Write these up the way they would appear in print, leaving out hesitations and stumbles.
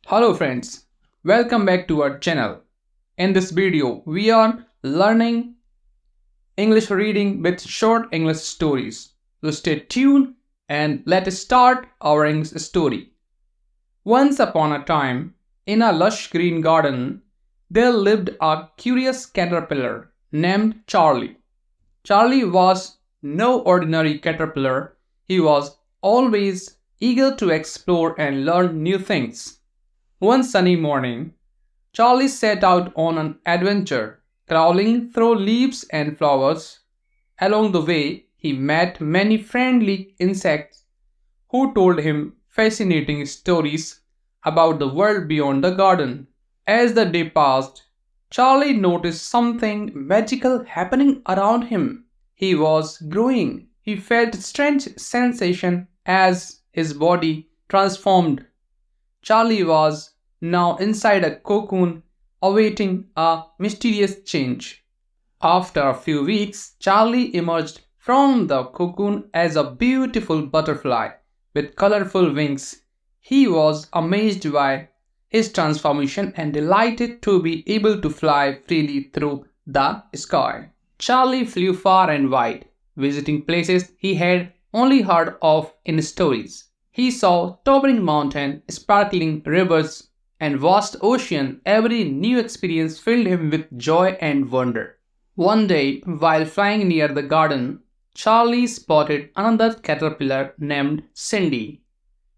Hello friends, welcome back to our channel. In this video, we are learning English reading with short English stories. So stay tuned and let us start our English story. Once upon a time, in a lush green garden, there lived a curious caterpillar named Charlie. Charlie was no ordinary caterpillar. He was always eager to explore and learn new things. One sunny morning, Charlie set out on an adventure, crawling through leaves and flowers. Along the way, he met many friendly insects who told him fascinating stories about the world beyond the garden. As the day passed, Charlie noticed something magical happening around him. He was growing. He felt a strange sensation as his body transformed. Charlie was now inside a cocoon awaiting a mysterious change. After a few weeks, Charlie emerged from the cocoon as a beautiful butterfly with colorful wings. He was amazed by his transformation and delighted to be able to fly freely through the sky. Charlie flew far and wide, visiting places he had only heard of in stories. He saw towering mountains, sparkling rivers, and vast ocean. Every new experience filled him with joy and wonder. One day, while flying near the garden, Charlie spotted another caterpillar named Cindy.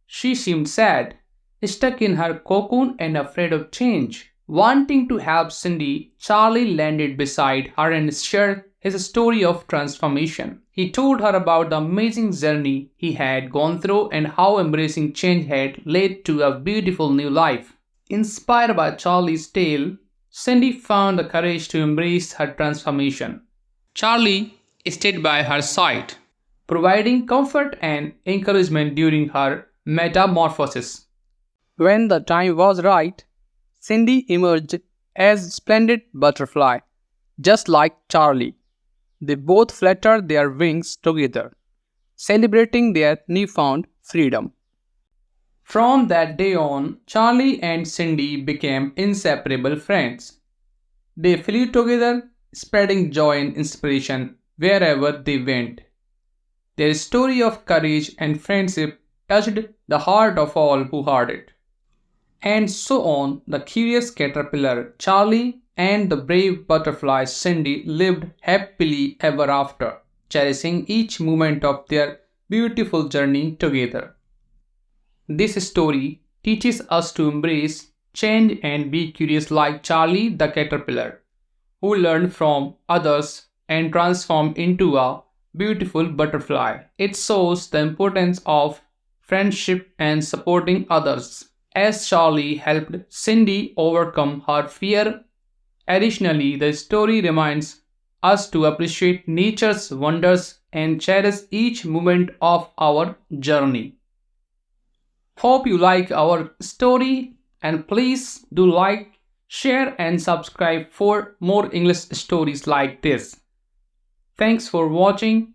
She seemed sad, stuck in her cocoon and afraid of change. Wanting to help Cindy, Charlie landed beside her and shared his story of transformation. He told her about the amazing journey he had gone through and how embracing change had led to a beautiful new life. Inspired by Charlie's tale, Cindy found the courage to embrace her transformation. Charlie stayed by her side, providing comfort and encouragement during her metamorphosis. When the time was right, Cindy emerged as a splendid butterfly, just like Charlie. They both fluttered their wings together, celebrating their newfound freedom. From that day on, Charlie and Cindy became inseparable friends. They flew together, spreading joy and inspiration wherever they went. Their story of courage and friendship touched the heart of all who heard it. And so on, the curious caterpillar Charlie and the brave butterfly Cindy lived happily ever after, cherishing each moment of their beautiful journey together. This story teaches us to embrace change and be curious like Charlie the caterpillar, who learned from others and transformed into a beautiful butterfly. It shows the importance of friendship and supporting others, as Charlie helped Cindy overcome her fear. Additionally, the story reminds us to appreciate nature's wonders and cherish each moment of our journey. Hope you like our story and please do like, share and subscribe for more English stories like this. Thanks for watching.